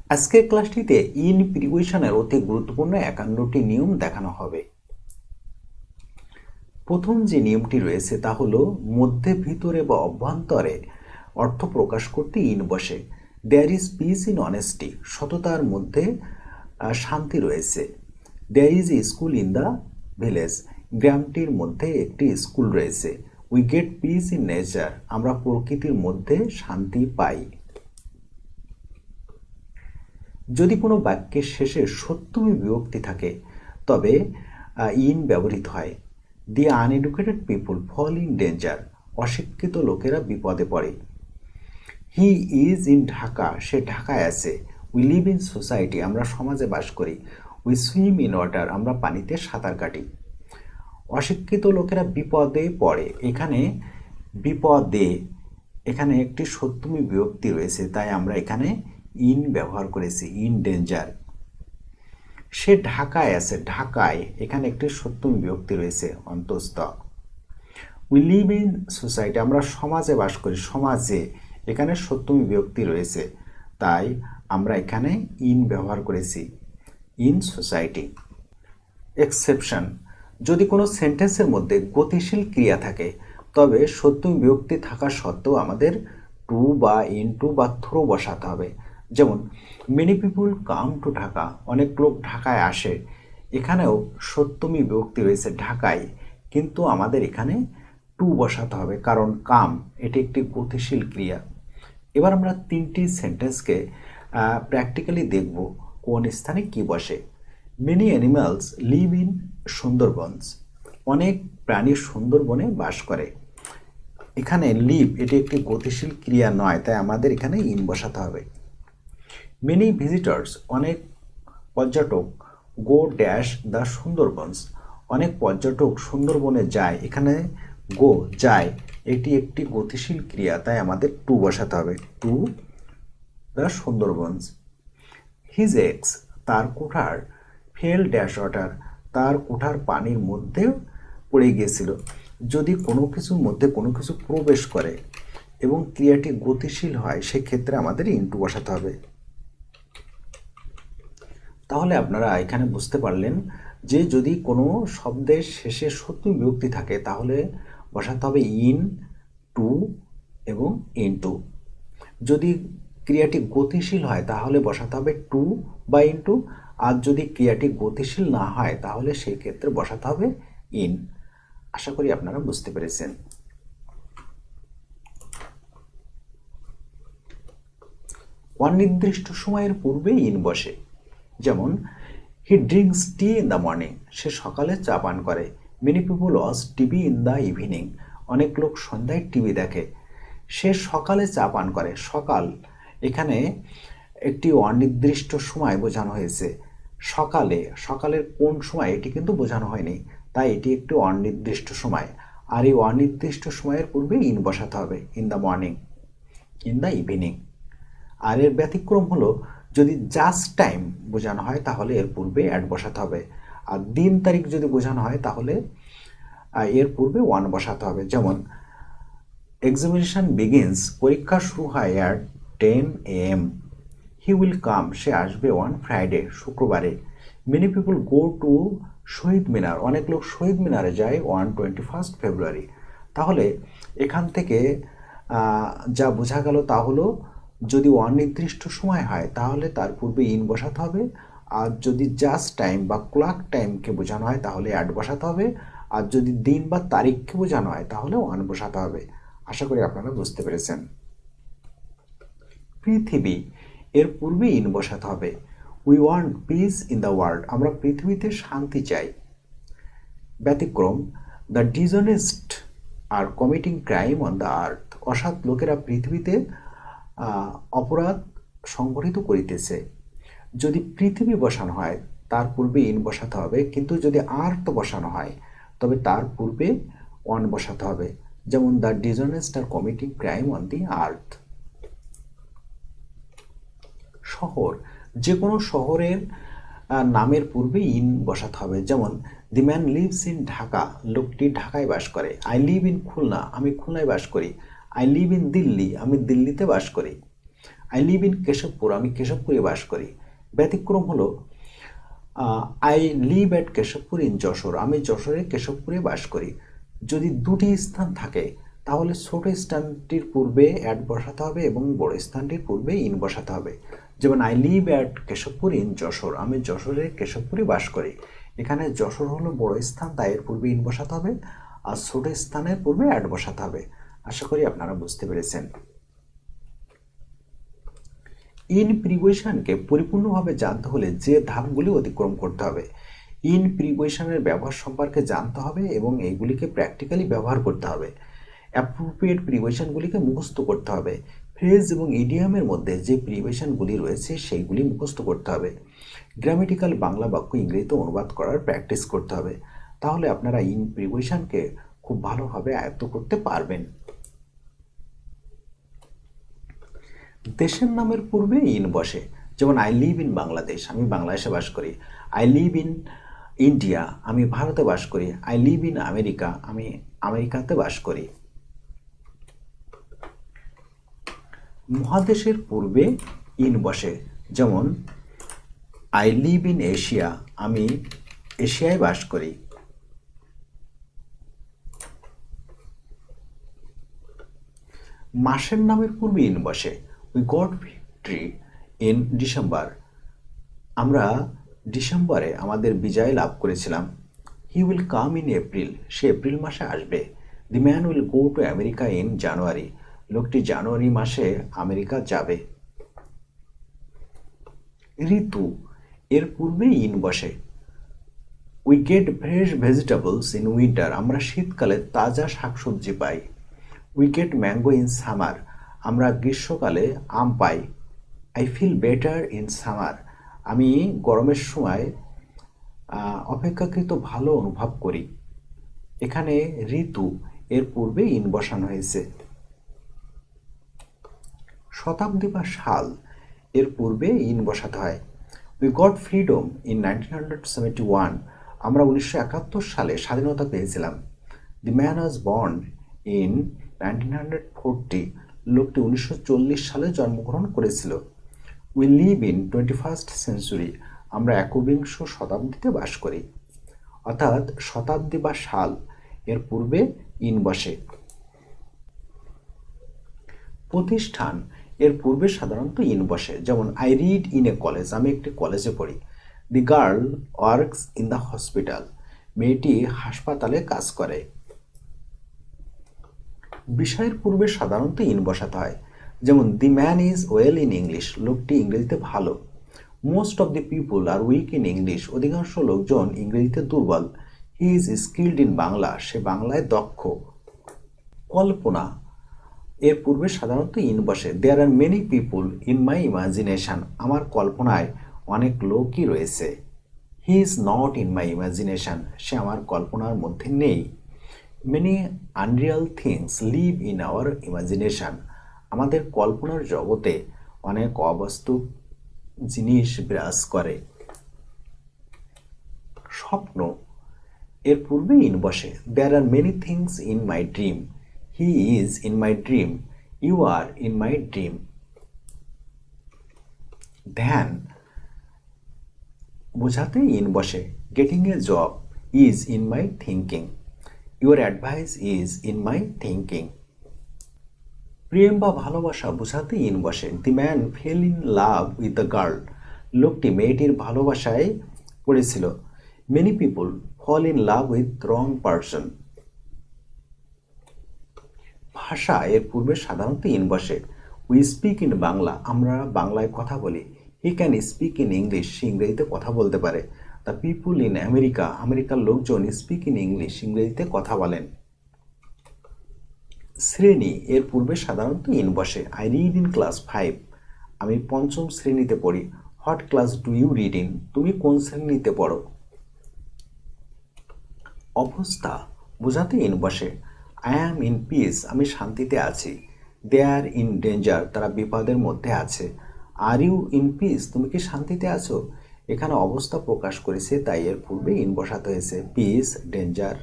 আজকের ক্লাসটিতে ইন প্রিপোজিশনের অতি গুরুত্বপূর্ণ 51টি নিয়ম দেখানো হবে। প্রথম যে নিয়মটি রয়েছে তা হলো মধ্যে, ভিতরে বা অভ্যন্তরে অর্থ প্রকাশ করতে ইন বসে। There is peace in honesty, সততার মধ্যে শান্তি রয়েছে। There is a school in the village, গ্রামটির মধ্যে একটি স্কুল রয়েছে। We get peace in nature, আমরা প্রকৃতির মধ্যে শান্তি পাই। যদি কোনো বাক্যের শেষে সপ্তমী বিভক্তি থাকে তবে ইন ব্যবহৃত হয়। The uneducated people fall in danger, অশিক্ষিত লোকেরা বিপদে পড়ে। হি ইজ ইন ঢাকা, সে ঢাকায় আছে। উই লিভ ইন সোসাইটি, আমরা সমাজে বাস করি। উই সুইম ইন ওয়াটার, আমরা পানিতে সাঁতার কাটি। অশিক্ষিত লোকেরা বিপদে পড়ে, এখানে বিপদে এখানে একটি সপ্তমী বিভক্তি রয়েছে, তাই আমরা এখানে ইন ব্যবহার করেছি, ইন ডেঞ্জার। সে ঢাকায় আছে, ঢাকায় এখানে একটি সপ্তমী বিভক্তি রয়েছে, অন্তঃস্থ। উই লিভ ইন সোসাইটি, আমরা সমাজে বাস করি, সমাজে এখানে সপ্তমী বিভক্তি রয়েছে, তাই আমরা এখানে ইন ব্যবহার করেছি, ইন সোসাইটি। এক্সেপশন, যদি কোনো সেন্টেন্সের মধ্যে গতিশীল ক্রিয়া থাকে তবে সপ্তমী বিভক্তি থাকা সত্ত্বেও আমাদের টু বা ইন টু বা থ্রো বসাতে হবে। যেমন many people come to Dhaka, অনেক লোক ঢাকায় আসে। এখানেও সপ্তমী বিভক্তি রয়েছে ঢাকায়, কিন্তু আমাদের এখানে টু বসাতে হবে, কারণ কাম এটি একটি গতিশীল ক্রিয়া। এবার আমরা তিনটি সেন্টেন্সকে প্র্যাকটিক্যালি দেখব কোন স্থানে কি বসে। Many animals live in Sundarbans, অনেক প্রাণী সুন্দরবনে বাস করে। এখানে লিভ এটি একটি গতিশীল ক্রিয়া নয়, তাই আমাদের এখানে ইন বসাতে হবে। মেনি ভিজিটর্স, অনেক পর্যটক গো ড্যাশ দ্য সুন্দরবনস, অনেক পর্যটক সুন্দরবনে যায়। এখানে গো যায় এটি একটি গতিশীল ক্রিয়া, তাই আমাদের টু বসাতে হবে, to the Sundarbans. His x, তার কোঠার ফেল ড্যাশ ওয়াটার, তার কোঠার পানির মধ্যে পড়ে গিয়েছিল। যদি কোনো কিছুর মধ্যে কোনো কিছু প্রবেশ করে এবং ক্রিয়াটি গতিশীল হয় সেক্ষেত্রে আমাদের ইনটু বসাতে হবে। তাহলে আপনারা এখানে বুঝতে পারলেন যে যদি কোনো শব্দের শেষে সপ্তমী বিভক্তি থাকে তাহলে বসাতে হবে ইন, টু এবং ইনটু। যদি ক্রিয়াটি গতিশীল হয় তাহলে বসাতে হবে টু বা ইনটু, আর যদি ক্রিয়াটি গতিশীল না হয় তাহলে সেই ক্ষেত্রে বসাতে হবে ইন। আশা করি আপনারা বুঝতে পেরেছেন। অনির্দিষ্ট সময়ের পূর্বে ইন বসে, যেমন he drinks tea in the morning, সে সকালে চা পান করে। Many people watch TV in the evening, অনেক লোক সন্ধ্যায় টিভি দেখে। সে সকালে চা পান করে, সকাল এখানে একটি অনির্দিষ্ট সময় বোঝানো হয়েছে। সকালে, সকালের কোন সময় এটি কিন্তু বোঝানো হয়নি, তাই এটি একটি অনির্দিষ্ট সময়। আর এই অনির্দিষ্ট সময়ের পূর্বে ইন বসাতে হবে, in the morning, in the evening. আর এর ব্যতিক্রম হলো যদি জাস্ট টাইম বোঝানো হয় তাহলে এর পূর্বে অ্যাড বসাতে হবে, আর দিন তারিখ যদি বোঝানো হয় তাহলে এর পূর্বে ওয়ান বসাতে হবে। যেমন এক্সামিনেশন বিগিনস, পরীক্ষা শুরু হয় at 10 AM। He will come, সে আসবে অন ফ্রাইডে, শুক্রবারে। Many people go to Shahid Minar, অনেক লোক শহীদ মিনারে যায় অন 21 ফেব্রুয়ারি। তাহলে এখান থেকে যা বোঝা গেল তা হলো যদি অনির্দিষ্ট সময় হয় তাহলে তার পূর্বে ইন বসাতে হবে, আর যদি জাস্ট টাইম বা ক্লক টাইমকে বোঝানো হয় তাহলে অ্যাড বসাতে হবে, আর যদি দিন বা তারিখকে বোঝানো হয় তাহলে ওয়ান বসাতে হবে। আশা করি আপনারা বুঝতে পেরেছেন। পৃথিবী, এর পূর্বে ইন বসাতে হবে। We want peace in the world, আমরা পৃথিবীতে শান্তি চাই। ব্যতিক্রম, the dishonest are committing crime on the earth, অসৎ লোকেরা পৃথিবীতে অপরাধ সংঘটিত করিতেছে। যদি পৃথিবী বসানো হয় তার পূর্বে ইন বসাতে হবে, কিন্তু যদি আর্থ বসানো হয় তবে তার পূর্বে অন বসাতে হবে। যেমন the dishonest are committing crime on the earth. শহর, যে কোনো শহরের নামের পূর্বে ইন বসাতে হবে। যেমন the man lives in Dhaka, লোকটি ঢাকায় বাস করে। আই লিভ ইন খুলনা, আমি খুলনায় বাস করি। আই লিভ ইন দিল্লি, আমি দিল্লিতে বাস করি। আই লিভ ইন কেশবপুর, আমি কেশবপুরে বাস করি। ব্যতিক্রম হলো I live at Keshabpur in Jessore, আমি যশোরে কেশবপুরে বাস করি। যদি দুটি স্থান থাকে তাহলে ছোট স্থানটির পূর্বে অ্যাট বসাতে হবে এবং বড় স্থানটির পূর্বে ইন বসাতে হবে। যেমন I live at Keshabpur in Jessore, আমি যশোরে কেশবপুরে বাস করি। এখানে যশোর হলো বড় স্থান, তাই এর পূর্বে ইন বসাতে হবে, আর ছোট স্থানের পূর্বে অ্যাট বসাতে হবে। আশা করি আপনারা বুঝতে পেরেছেন। ইন প্রিপোজিশনকে পরিপূর্ণভাবে জানতে হলে যে ধাপগুলি অতিক্রম করতে হবে। ইন প্রিপোজিশনের ব্যবহার সম্পর্কে জানতে হবে এবং এইগুলিকে প্র্যাকটিক্যালি ব্যবহার করতে হবে। অ্যাপ্রোপ্রিয়েট প্রিপোজিশনগুলিকে মুখস্থ করতে হবে। ফ্রেজ এবং ইডিয়ামের মধ্যে যে প্রিপোজিশনগুলি রয়েছে সেইগুলি মুখস্থ করতে হবে। গ্রামেটিক্যাল বাংলা বাক্য ইংরেজিতে অনুবাদ করার প্র্যাকটিস করতে হবে। তাহলে আপনারা ইন প্রিপোজিশনকে খুব ভালোভাবে আয়ত্ত করতে পারবেন। দেশের নামের পূর্বে ইন বসে, যেমন আই লিভ ইন বাংলাদেশ, আমি বাংলাদেশে বাস করি। আই লিভ ইন ইন্ডিয়া, আমি ভারতে বাস করি। আই লিভ ইন আমেরিকা, আমি আমেরিকাতে বাস করি। মহাদেশের পূর্বে ইন বসে, যেমন আই লিভ ইন এশিয়া, আমি এশিয়ায় বাস করি। মাসের নামের পূর্বে ইন বসে, we got victory in December, আমরা ডিসেম্বরে আমাদের বিজয় লাভ করেছিলাম। He will come in April, সে এপ্রিল মাসে আসবে। The man will go to America in January, লোকটি জানুয়ারি মাসে আমেরিকা যাবে। ঋতু এর পূর্বে ইন বসে, we get fresh vegetables in winter, আমরা শীতকালে তাজা শাকসবজি পাই। We get mango in summer, আমরা গ্রীষ্মকালে আম পাই। I feel better in summer, আমি গরমের সময় অপেক্ষাকৃত ভালো অনুভব করি। এখানে ঋতু এর পূর্বে ইন বসানো হয়েছে। শতাব্দী বা সাল এর পূর্বে ইন বসাতে হয়। উই গট ফ্রিডম ইন 1971, আমরা 1971 সালে স্বাধীনতা পেয়েছিলাম। দি ম্যান ওয়াজ বর্ন ইন 1940, লোকটি 1940 সালে জন্মগ্রহণ করেছিল। We live in 21st century, আমরা একবিংশ শতাব্দীতে বাস করি। অর্থাৎ শতাব্দী বা সাল এর পূর্বে ইন বসে। প্রতিষ্ঠান এর পূর্বে সাধারণত ইন বসে, যেমন I read in a college, আমি একটি কলেজে পড়ি। The girl works in the hospital, মেয়েটি হাসপাতালে কাজ করে। বিষয়ের পূর্বে সাধারণত ইন বসাতে হয়, যেমন the man is well in English, লোকটি ইংরেজিতে ভালো। Most of the people are weak in English, অধিকাংশ লোকজন ইংরেজিতে দুর্বল। He is skilled in Bangla, সে বাংলায় দক্ষ। কল্পনা এর পূর্বে সাধারণত ইন বসে, there are many people in my imagination, আমার কল্পনায় অনেক লোকই রয়েছে। He is not in my imagination, সে আমার কল্পনার মধ্যে নেই। Many unreal things live in our imagination, আমাদের কল্পনার জগতে অনেক অবাস্তব জিনিস বিরাজ করে। স্বপ্ন এর পূর্বে ইন বসে, there are many things in my dream, he is in my dream, you are in my dream. ধ্যান বোঝাতে ইন বসে, getting a job is in my thinking, your advice is in my thinking. প্রেম বা ভালোবাসা বোঝাতে in বসে, the man fell in love with the girl, লোকটি মেয়েটির ভালোবাসায় পড়েছিল। Many people fall in love with wrong person. ভাষা এর পূর্বে সাধারণত ইন বসে, উই স্পিক ইন বাংলা, আমরা বাংলায় কথা বলি। He can speak in English, সে ইংরেজিতে কথা বলতে পারে। দ্য পিপুল ইন আমেরিকা, আমেরিকার লোকজন স্পিক ইন ইংলিশ, ইংরেজিতে কথা বলেন। শ্রেণী এর পূর্বে সাধারণত ইন বসে, আই রিড ইন ক্লাস 5, আমি পঞ্চম শ্রেণীতে পড়ি। What class do you read in, তুমি কোন শ্রেণীতে পড়ো। অবস্থা বোঝাতে ইন বসে, আই অ্যাম ইন পিস, আমি শান্তিতে আছি। দে আর ইন ডেঞ্জার, তারা বিপদের মধ্যে আছে। আর ইউ ইন পিস, তুমি কি শান্তিতে আছো। এখানে অবস্থা প্রকাশ করেছে, তাই এর পূর্বে ইন বসাতে হয়েছে, পিস, ডেঞ্জার।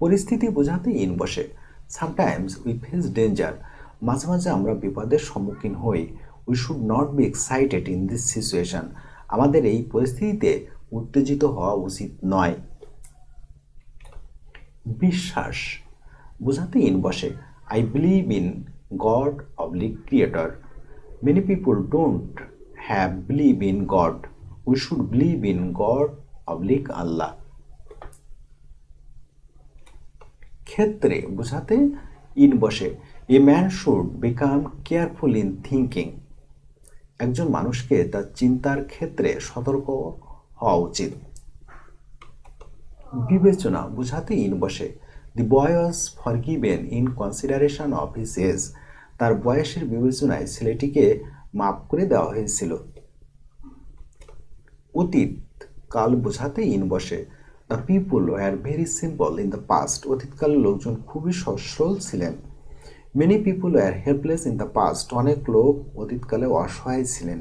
পরিস্থিতি বোঝাতে ইন বসে, সামটাইমস উই ফেস ডেঞ্জার, মাঝে মাঝে আমরা বিপদের সম্মুখীন হই। We should not be excited in this situation. আমাদের এই পরিস্থিতিতে উত্তেজিত হওয়া উচিত নয়। বিশ্বাস বোঝাতে ইন বসে। I believe in God oblique creator. Many people don't have believe in God. We should believe in God oblique Allah. ক্ষেত্রে বোঝাতে ইন বসে। A man should become careful in thinking. একজন মানুষকে তার চিন্তার ক্ষেত্রে সতর্ক হওয়া উচিত। বিবেচনা বোঝাতে ইন বসে। The boy was forgiven in consideration of his age. তার বয়সের বিবেচনায় ছেলেটিকে মাফ করে দেওয়া হয়েছিল। অতীত কাল বোঝাতে ইন বসে। The people were very simple in the past. অতীতকালের লোকজন খুবই সরল ছিলেন। Many people were helpless in the past. অনেক লোক অতীতকালে অসহায় ছিলেন।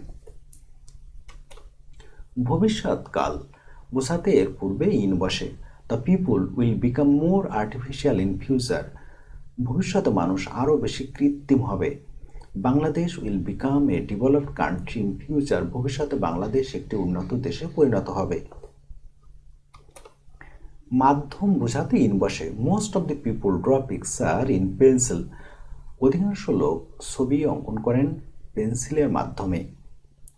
ভবিষ্যৎকাল বোঝাতে এর পূর্বে ইন বসে। The people will become more artificial in future. ভবিষ্যতে মানুষ আরও বেশি কৃত্রিম হবে। Bangladesh will become a developed country in future. ভবিষ্যতে বাংলাদেশ একটি উন্নত দেশে পরিণত হবে। মাধ্যম বোঝাতে ইন বসে। Most of the people draw picture in pencil. অধিকাংশ লোক ছবি অঙ্কন করেন পেন্সিলের মাধ্যমে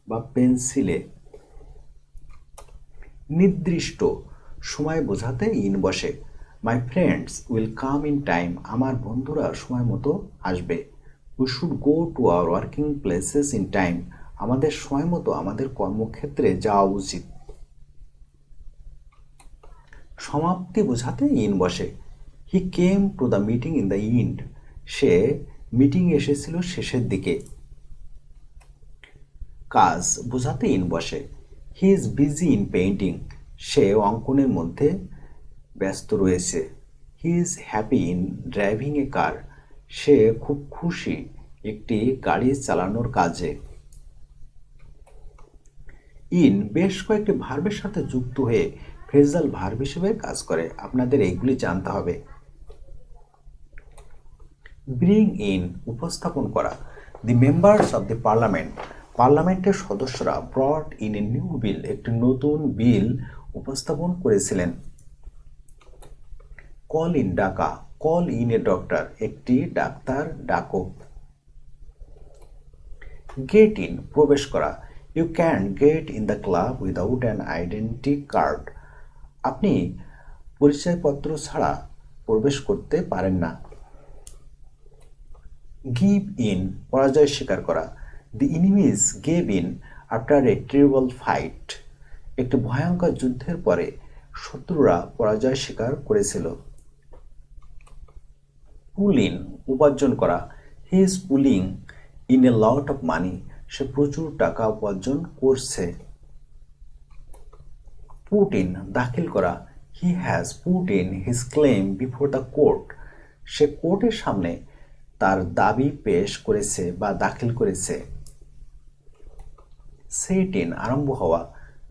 বা পেন্সিলে। নির্দিষ্ট সময় বোঝাতে ইন বসে। My friends will come in time. আমার বন্ধুরা সময় মতো আসবে। We should go to our working places in time. আমাদের সময় মতো আমাদের কর্মক্ষেত্রে যাওয়া উচিত। সমাপ্তি বোঝাতে ইন বসে। He came to the meeting in the end. সে মিটিং এসেছিল শেষের দিকে। কাজ বোঝাতে ইন বসে। He is busy in painting. সে অঙ্কনের মধ্যে ব্যস্ত রয়েছে। He is happy in driving a car. সে খুব খুশি একটি গাড়ি চালানোর কাজে। ইন বেশ কয়েকটি ভার্বের সাথে যুক্ত হয়ে ফ্রেজাল ভার্ব হিসেবে কাজ করে। আপনাদের এইগুলি জানতে হবে। ব্রিং ইন উপস্থাপন করা। দি মেম্বার্স অব দি পার্লামেন্ট। পার্লামেন্টের সদস্যরা ব্রট ইন এ নিউ বিল। একটি নতুন বিল উপস্থাপন করেছিলেন। কল ইন ডাকা। Call in a doctor. একটি ডাক্তার ডাকো। গেট ইন প্রবেশ করা। You can get in the club without an identity card. আপনি পরিচয়পত্র ছাড়া প্রবেশ করতে পারেন না। গিভ ইন পরাজয় স্বীকার করা। The enemies gave in after a terrible fight. একটি ভয়ঙ্কর যুদ্ধের পরে শত্রুরা পরাজয় স্বীকার করেছিল। পুল ইন উপার্জন করা। He is pulling in a lot of money. সে প্রচুর টাকা উপার্জন করছে। পুট ইন দাখিল করা। He has put in his claim before the court. সে কোর্টের সামনে তার দাবি পেশ করেছে বা দাখিল করেছে। সেট ইন আরম্ভ হওয়া।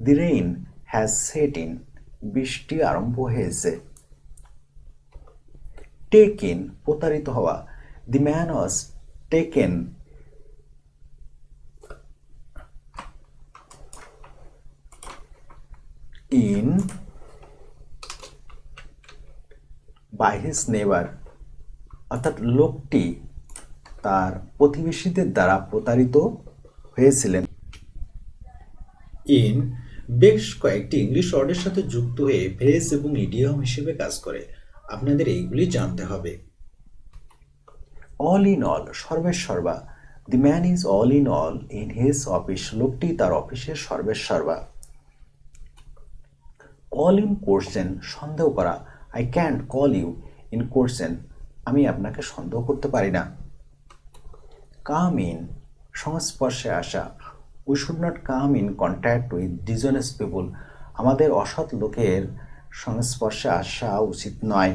The rain has set in. বৃষ্টি আরম্ভ হয়েছে। টেক ইন প্রতারিত হওয়া। The man was taken in by his neighbour. অর্থাৎ লোকটি তার প্রতিবেশীদের দ্বারা প্রতারিত হয়েছিলেন। ইন বেশ কয়েকটি ইংলিশ ওয়ার্ডের সাথে যুক্ত হয়ে ফ্রেজ এবং ইডিয়ম হিসেবে কাজ করে। আপনাদের এইগুলি জানতে হবে। অল ইন অল সর্বেসর্বা। The man is all in his office. লোকটি তার অফিসের সর্বেসর্বা। কল ইন কোশ্চেন সন্দেহ করা। I can't call you in question. আমি আপনাকে সন্দেহ করতে পারি না। কাম ইন সংস্পর্শে আসা। We should not come in contact with dishonest people. আমাদের অসৎ লোকের সংস্পর্শে আসা উচিত নয়।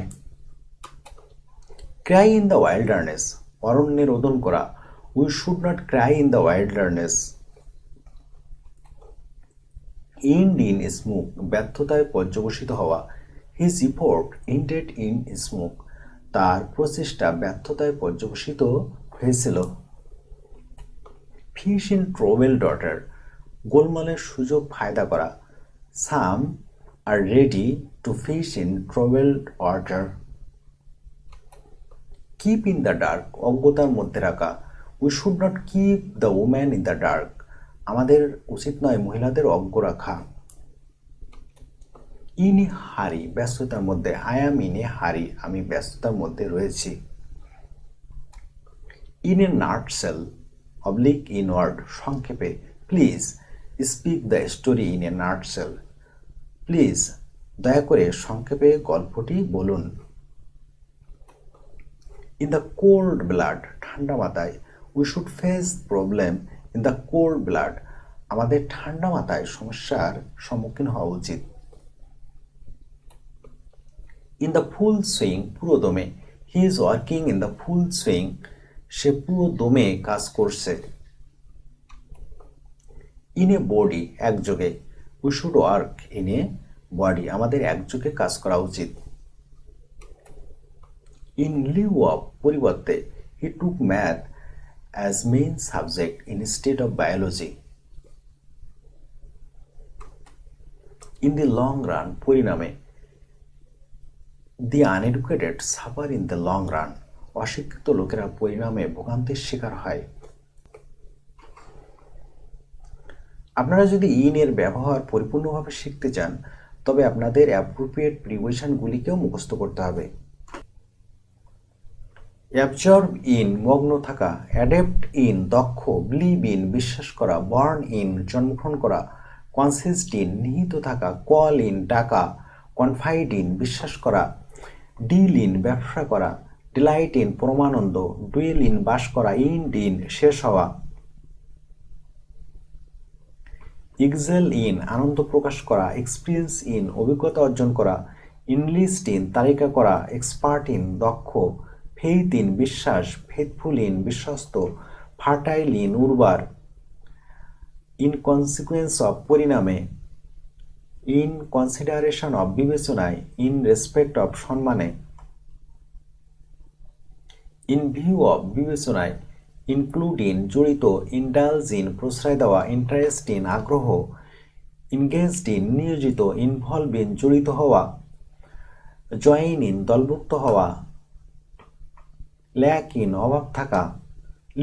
ক্রাই ইন দ্য ওয়াইল্ডারনেস অরণ্যে রোদন করা। We should not cry in the wilderness. End in smoke ব্যর্থতায় পর্যবসিত হওয়া। His effort ended in smoke. তার প্রচেষ্টা ব্যর্থতায় পর্যবসিত হয়েছিল ফিশ ইন ট্রোবেল ডটার, গোলমালের সুযোগ ফায়দা করা। Some are ready to fish in troubled water. Keep in the dark, অজ্ঞতার মধ্যে রাখা। We should not keep the woman in the dark, আমাদের উচিত নয় মহিলাদের অজ্ঞ রাখা। ইন এ হারি, ব্যস্ততার মধ্যে। আই অ্যাম ইন এ হারি, আমি ব্যস্ততার মধ্যে রয়েছি। In a nutshell oblique inward, সংক্ষেপে। Please speak the story in a nutshell, please দয়া করে সংক্ষেপে গল্পটি বলুন। ইন দ্য কোল্ড ব্লাড, ঠান্ডা মাথায়। We should face problem in the cold blood, আমাদের ঠান্ডা মাথায় সমস্যার সম্মুখীন হওয়া উচিত। ইন দ্য ফুল সুইং, পুরো দমে। He is working in the full swing, সে পুরো দমে কাজ করছে। ইন এ বডি, একযোগে। We should work in a body, আমাদের একযোগে কাজ করা উচিত। ইন লিউ অফ, পরিবর্তে। He took math as main subject instead of biology. In the long run, পরিণামে। The uneducated suffer in the long run, অশিক্ষিত লোকেরা পরিণামে ভোগান্তির শিকার হয়। আপনারা যদি ইন এর ব্যবহার পরিপূর্ণভাবে শিখতে চান তবে আপনাদের অ্যাপ্রোপ্রিয়েট প্রিপোজিশনগুলিকেও মুখস্থ করতে হবে। অ্যাবজর্ব ইন, মগ্ন থাকা। অ্যাডেপ্ট ইন, দক্ষ। বিলিভ ইন, বিশ্বাস করা। বর্ন ইন, জন্মগ্রহণ করা। কনসিস্ট ইন, নিহিত থাকা। কল ইন, ডাকা। কনফাইড ইন, বিশ্বাস করা। ডিল ইন, ব্যবসা করা। ডিলাইট ইন, পরমানন্দ। ডুয়েল ইন, বাস করা। ইন্ড ইন, শেষ হওয়া। এক্সেল ইন, আনন্দ প্রকাশ করা। এক্সপিরিয়েন্স ইন, অভিজ্ঞতা অর্জন করা। ইনলিস্ট ইন, তালিকা করা। এক্সপার্ট ইন, দক্ষ। ফেইথ ইন, বিশ্বাস। ফেথফুল ইন, বিশ্বস্ত। ফার্টাইল ইন, উর্বর। ইন কনসিকুয়েন্স অফ, পরিণামে। ইন কনসিডারেশন অফ, বিবেচনায়। ইন রেসপেক্ট অফ, সম্মানে। ইন ভিউ অফ, বিবেচনায়। ইনক্লুড ইন, জড়িত। ইন্ডালজ ইন, প্রশ্রয় দেওয়া। ইন্টারেস্ট ইন, আগ্রহ। ইনগেজড ইন, নিয়োজিত। ইনভলভ ইন, জড়িত হওয়া। জয়েন ইন, দলভুক্ত হওয়া। ল্যাক ইন, অভাব থাকা।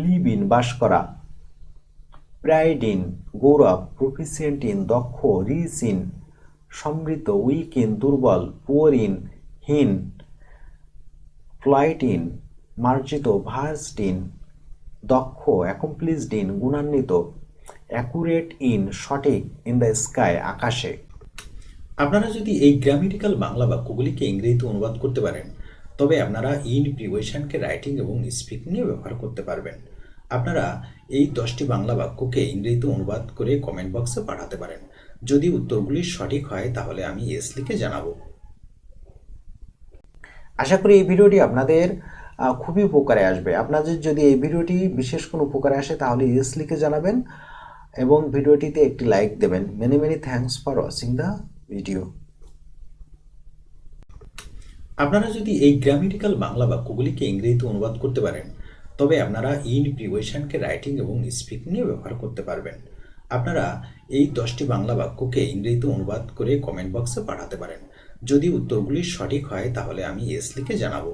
লিভ ইন, বাস করা। প্রাইড ইন, গৌরব। প্রফিসিয়েন্ট ইন, দক্ষ। রিচ ইন, সমৃদ্ধ। উইক ইন, দুর্বল। পুয়ার ইন, হীন। ফ্লাইট ইন, মার্জিত। ভার্সড ইন, দক্ষ। অ্যাকমপ্লিসড ইন, গুণান্বিত। অ্যাকুরেট ইন, সঠিক। ইন দ্য স্কাই, আকাশে। আপনারা যদি এই গ্রামেটিক্যাল বাংলা বাক্যগুলিকে ইংরেজিতে অনুবাদ করতে পারেন তবে আপনারা ইন প্রিপোজিশনকে রাইটিং এবং স্পিকিংয়ে ব্যবহার করতে পারবেন। আপনারা এই 10টি বাংলা বাক্যকে ইংরেজিতে অনুবাদ করে কমেন্ট বক্সে পাঠাতে পারেন। যদি উত্তরগুলি সঠিক হয় তাহলে আমি ইয়েস লিখে জানাবো। আশা করি এই ভিডিওটি আপনাদের খুবই উপকারে আসবে। আপনাদের যদি এই ভিডিওটি বিশেষ কোনো উপকারে আসে তাহলে ইয়েস লিখে জানাবেন এবং ভিডিওটিতে একটি লাইক দেবেন। Many many thanks for watching the video. আপনারা যদি এই গ্রামেটিক্যাল বাংলা বাক্যগুলিকে ইংরেজিতে অনুবাদ করতে পারেন তবে আপনারা ইন প্রিপোজিশনকে রাইটিং এবং স্পিকিংয়ে ব্যবহার করতে পারবেন। আপনারা এই 10টি বাংলা বাক্যকে ইংরেজিতে অনুবাদ করে কমেন্ট বক্সে পাঠাতে পারেন। যদি উত্তরগুলি সঠিক হয় তাহলে আমি ইয়েস লিখে জানাবো।